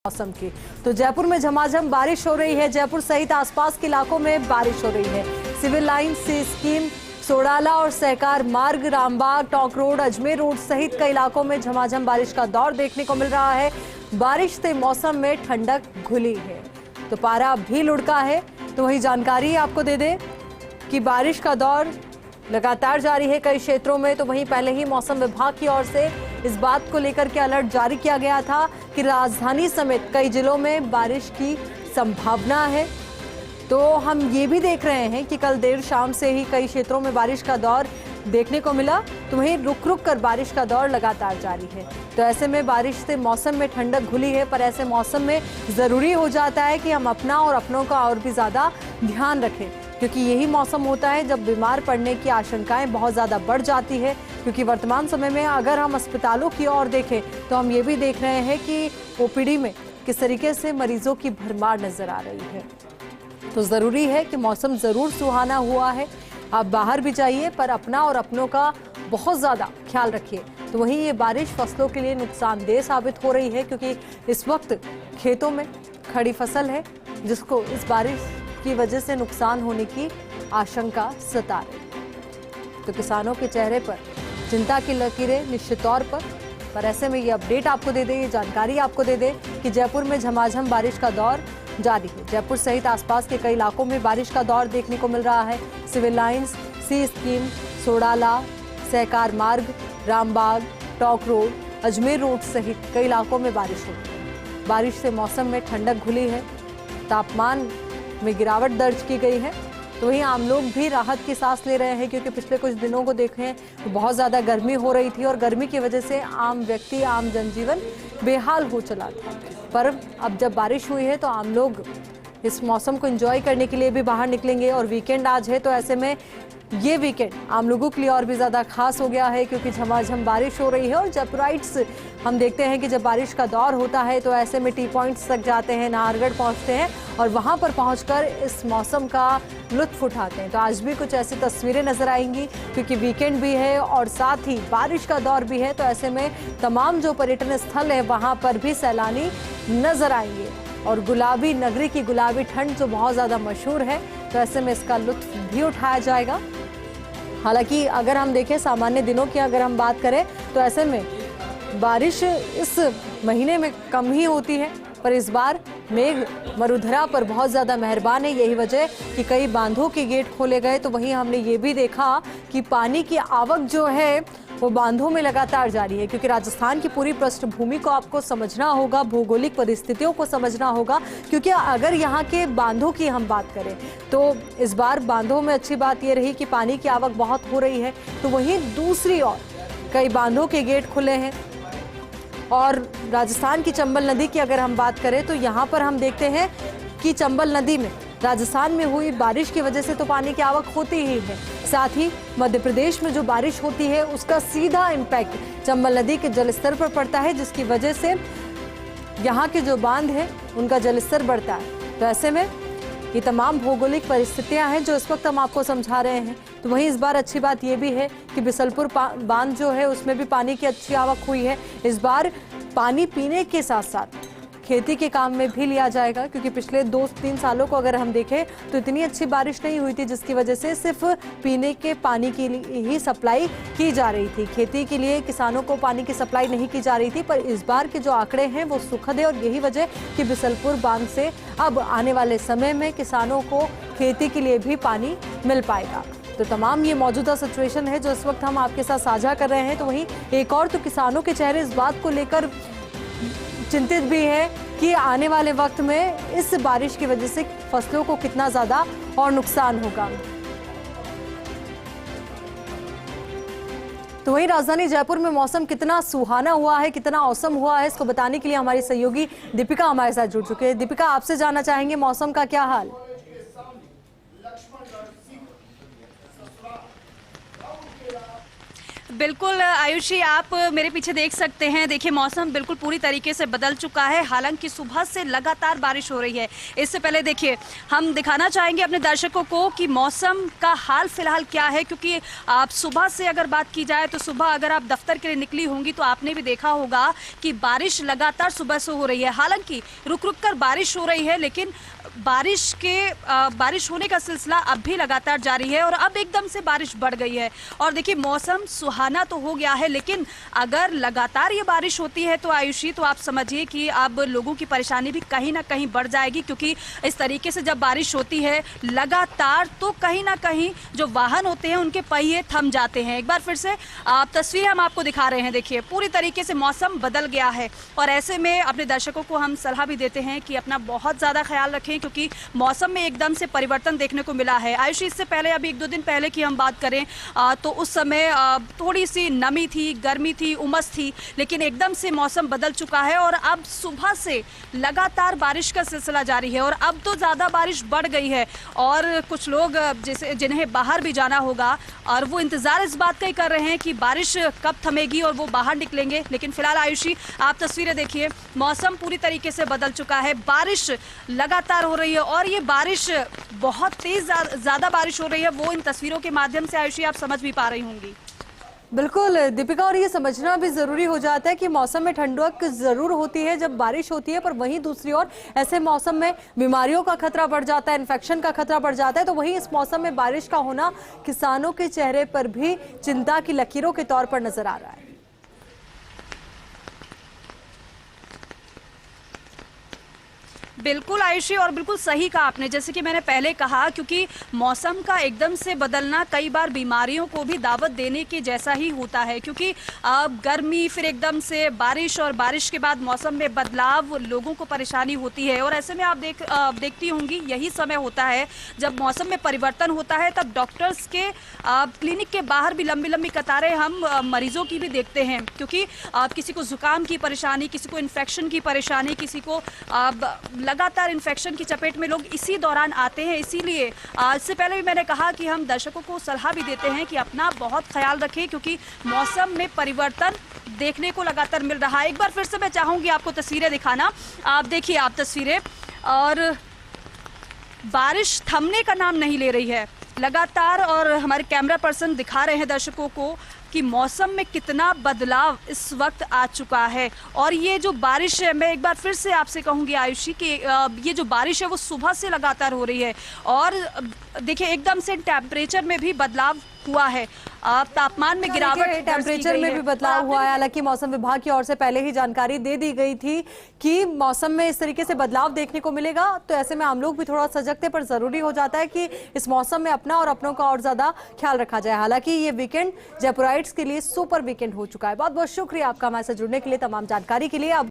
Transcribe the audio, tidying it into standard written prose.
मौसम की तो जयपुर में झमाझम बारिश हो रही है। जयपुर सहित आसपास के इलाकों में बारिश हो रही है। सिविल लाइन सी स्कीम, सोडाला और सहकार मार्ग, Rambagh, talk road, Ajmer road सहित कई इलाकों में झमाझम बारिश का दौर देखने को मिल रहा है। बारिश से मौसम में ठंडक घुली है तो पारा भी लुढ़का है। तो वही जानकारी आपको दे दें कि बारिश का दौर लगातार जारी है कई क्षेत्रों में। तो वहीं पहले ही मौसम विभाग की ओर से इस बात को लेकर के अलर्ट जारी किया गया था कि राजधानी समेत कई जिलों में बारिश की संभावना है। तो हम ये भी देख रहे हैं कि कल देर शाम से ही कई क्षेत्रों में बारिश का दौर देखने को मिला। तो वहीं रुक रुक कर बारिश का दौर लगातार जारी है। तो ऐसे में बारिश से मौसम में ठंडक घुली है, पर ऐसे मौसम में ज़रूरी हो जाता है कि हम अपना और अपनों का और भी ज़्यादा ध्यान रखें, क्योंकि यही मौसम होता है जब बीमार पड़ने की आशंकाएं बहुत ज़्यादा बढ़ जाती है। क्योंकि वर्तमान समय में अगर हम अस्पतालों की ओर देखें तो हम ये भी देख रहे हैं कि ओपीडी में किस तरीके से मरीजों की भरमार नजर आ रही है। तो ज़रूरी है कि मौसम ज़रूर सुहाना हुआ है, आप बाहर भी जाइए पर अपना और अपनों का बहुत ज़्यादा ख्याल रखिए। तो वहीं ये बारिश फसलों के लिए नुकसानदेह साबित हो रही है, क्योंकि इस वक्त खेतों में खड़ी फसल है जिसको इस बारिश की वजह से नुकसान होने की आशंका सता रही। तो किसानों के चेहरे पर चिंता की लकीरें निश्चित तौर पर ऐसे में ये अपडेट आपको दे दें, ये जानकारी आपको दे दें कि जयपुर में झमाझम बारिश का दौर जारी है। जयपुर सहित आसपास के कई इलाकों में बारिश का दौर देखने को मिल रहा है। सिविल लाइंस सी स्कीम, सोडाला, सहकार मार्ग, Rambagh, talk road, Ajmer road सहित कई इलाकों में बारिश हो रही है। बारिश से मौसम में ठंडक घुली है, तापमान में गिरावट दर्ज की गई है। तो वहीं आम लोग भी राहत की सांस ले रहे हैं, क्योंकि पिछले कुछ दिनों को देखें तो बहुत ज़्यादा गर्मी हो रही थी और गर्मी की वजह से आम व्यक्ति, आम जनजीवन बेहाल हो चला था। पर अब जब बारिश हुई है तो आम लोग इस मौसम को एंजॉय करने के लिए भी बाहर निकलेंगे। और वीकेंड आज है, तो ऐसे में ये वीकेंड आम लोगों के लिए और भी ज़्यादा खास हो गया है, क्योंकि झमाझम बारिश हो रही है। और जयपुराइट्स हम देखते हैं कि जब बारिश का दौर होता है तो ऐसे में टी पॉइंट्स तक जाते हैं, नाहरगढ़ पहुंचते हैं और वहां पर पहुंचकर इस मौसम का लुत्फ उठाते हैं। तो आज भी कुछ ऐसी तस्वीरें नजर आएंगी, क्योंकि वीकेंड भी है और साथ ही बारिश का दौर भी है। तो ऐसे में तमाम जो पर्यटन स्थल है वहां पर भी सैलानी नजर आएंगे और गुलाबी नगरी की गुलाबी ठंड जो बहुत ज़्यादा मशहूर है, तो ऐसे में इसका लुत्फ भी उठाया जाएगा। हालांकि अगर हम देखें सामान्य दिनों की अगर हम बात करें तो ऐसे में बारिश इस महीने में कम ही होती है, पर इस बार मेघ मरुधरा पर बहुत ज़्यादा मेहरबान है। यही वजह कि कई बांधों के गेट खोले गए। तो वहीं हमने ये भी देखा कि पानी की आवक जो है वो बांधों में लगातार जारी है, क्योंकि राजस्थान की पूरी पृष्ठभूमि को आपको समझना होगा, भौगोलिक परिस्थितियों को समझना होगा। क्योंकि अगर यहाँ के बांधों की हम बात करें तो इस बार बांधों में अच्छी बात ये रही कि पानी की आवक बहुत हो रही है। तो वहीं दूसरी ओर कई बांधों के गेट खुले हैं। और राजस्थान की चंबल नदी की अगर हम बात करें तो यहाँ पर हम देखते हैं कि चंबल नदी में राजस्थान में हुई बारिश की वजह से तो पानी की आवक होती ही है। साथ ही मध्य प्रदेश में जो बारिश होती है उसका सीधा इम्पैक्ट चंबल नदी के जलस्तर पर पड़ता है, जिसकी वजह से यहाँ के जो बांध है उनका जलस्तर बढ़ता है। तो ऐसे में ये तमाम भौगोलिक परिस्थितियां हैं जो इस वक्त हम आपको समझा रहे हैं। तो वहीं इस बार अच्छी बात ये भी है कि बिसलपुर बांध जो है उसमें भी पानी की अच्छी आवक हुई है। इस बार पानी पीने के साथ साथ खेती के काम में भी लिया जाएगा, क्योंकि पिछले 2-3 सालों को अगर हम देखें तो इतनी अच्छी बारिश नहीं हुई थी, जिसकी वजह से सिर्फ पीने के पानी की ही सप्लाई की जा रही थी। खेती के लिए किसानों को पानी की सप्लाई नहीं की जा रही थी। पर इस बार के जो आंकड़े हैं वो सुखद है और यही वजह कि बिसलपुर बांध से अब आने वाले समय में किसानों को खेती के लिए भी पानी मिल पाएगा। तो तमाम ये मौजूदा सिचुएशन है जो इस वक्त हम आपके साथ साझा कर रहे हैं। तो वहीं एक और तो किसानों के चेहरे इस बात को लेकर चिंतित भी है कि आने वाले वक्त में इस बारिश की वजह से फसलों को कितना ज़्यादा और नुकसान होगा। तो वहीं राजधानी जयपुर में मौसम कितना सुहाना हुआ है, कितना औसम हुआ है, इसको बताने के लिए हमारी सहयोगी दीपिका हमारे साथ जुड़ चुके हैं। दीपिका, आपसे जानना चाहेंगे मौसम का क्या हाल? बिल्कुल आयुषी, आप मेरे पीछे देख सकते हैं। देखिए, मौसम बिल्कुल पूरी तरीके से बदल चुका है। हालांकि सुबह से लगातार बारिश हो रही है। इससे पहले देखिए, हम दिखाना चाहेंगे अपने दर्शकों को कि मौसम का हाल फिलहाल क्या है, क्योंकि आप सुबह से अगर बात की जाए तो सुबह अगर आप दफ्तर के लिए निकली होंगी तो आपने भी देखा होगा कि बारिश लगातार सुबह से हो रही है। हालांकि रुक रुक कर बारिश हो रही है, लेकिन बारिश होने का सिलसिला अब भी लगातार जारी है और अब एकदम से बारिश बढ़ गई है। और देखिए, मौसम सुहाना तो हो गया है, लेकिन अगर लगातार ये बारिश होती है तो आयुषी, तो आप समझिए कि अब लोगों की परेशानी भी कहीं ना कहीं बढ़ जाएगी। क्योंकि इस तरीके से जब बारिश होती है लगातार तो कहीं ना कहीं जो वाहन होते हैं उनके पहिए थम जाते हैं। एक बार फिर से तस्वीर हम आपको दिखा रहे हैं। देखिए, पूरी तरीके से मौसम बदल गया है और ऐसे में अपने दर्शकों को हम सलाह भी देते हैं कि अपना बहुत ज़्यादा ख्याल रखें, क्योंकि मौसम में एकदम से परिवर्तन देखने को मिला है। आयुषी, इससे पहले अभी 1-2 दिन पहले की हम बात करें तो उस समय थोड़ी सी नमी थी, गर्मी थी, उमस थी, लेकिन एकदम से मौसम बदल चुका है और अब सुबह से लगातार बारिश का सिलसिला जारी है और अब तो ज़्यादा बारिश बढ़ गई है। और कुछ लोग जैसे जिन्हें बाहर भी जाना होगा और वो इंतज़ार इस बात का ही कर रहे हैं कि बारिश कब थमेगी और वो बाहर निकलेंगे। लेकिन फिलहाल आयुषी, आप तस्वीरें देखिए, मौसम पूरी तरीके से बदल चुका है। बारिश लगातार हो रही है और ये बारिश बहुत तेज ज़्यादा बारिश हो रही है, वो इन तस्वीरों के माध्यम से आयुषी आप समझ भी पा रही होंगी। बिल्कुल दीपिका, और ये समझना भी ज़रूरी हो जाता है कि मौसम में ठंडक ज़रूर होती है जब बारिश होती है, पर वहीं दूसरी ओर ऐसे मौसम में बीमारियों का खतरा बढ़ जाता है, इन्फेक्शन का खतरा बढ़ जाता है। तो वहीं इस मौसम में बारिश का होना किसानों के चेहरे पर भी चिंता की लकीरों के तौर पर नजर आ रहा है। बिल्कुल आयुषी, और बिल्कुल सही कहा आपने। जैसे कि मैंने पहले कहा, क्योंकि मौसम का एकदम से बदलना कई बार बीमारियों को भी दावत देने के जैसा ही होता है। क्योंकि गर्मी, फिर एकदम से बारिश और बारिश के बाद मौसम में बदलाव, लोगों को परेशानी होती है। और ऐसे में आप देखती होंगी, यही समय होता है जब मौसम में परिवर्तन होता है, तब डॉक्टर्स के क्लिनिक के बाहर भी लंबी लंबी कतारें हम मरीजों की भी देखते हैं। क्योंकि किसी को जुकाम की परेशानी, किसी को इन्फेक्शन की परेशानी, किसी को लगातार इन्फेक्शन की चपेट में लोग इसी दौरान आते हैं। इसीलिए इससे पहले भी मैंने कहा कि हम दर्शकों को सलाह भी देते हैं कि अपना बहुत ख्याल रखें, क्योंकि मौसम में परिवर्तन देखने को लगातार मिल रहा है। एक बार फिर से मैं चाहूंगी आपको तस्वीरें दिखाना। आप देखिए, आप तस्वीरें, और बारिश थमने का नाम नहीं ले रही है लगातार। और हमारे कैमरा पर्सन दिखा रहे हैं दर्शकों को कि मौसम में कितना बदलाव इस वक्त आ चुका है। और ये जो बारिश है, मैं एक बार फिर से आपसे कहूँगी आयुषी कि ये जो बारिश है वो सुबह से लगातार हो रही है। और देखिए, एकदम से टेम्परेचर में भी बदलाव हुआ है, तापमान में गिरावट, टेम्परेचर में भी बदलाव हुआ है। हालांकि मौसम विभाग की ओर से पहले ही जानकारी दे दी गई थी कि मौसम में इस तरीके से बदलाव देखने को मिलेगा। तो ऐसे में हम लोग भी थोड़ा सजगते पर जरूरी हो जाता है कि इस मौसम में अपना और अपनों का और ज्यादा ख्याल रखा जाए। हालांकि ये वीकेंड जयपुराइट्स के लिए सुपर वीकेंड हो चुका है। बहुत बहुत शुक्रिया आपका हमारे साथ जुड़ने के लिए, तमाम जानकारी के लिए। अब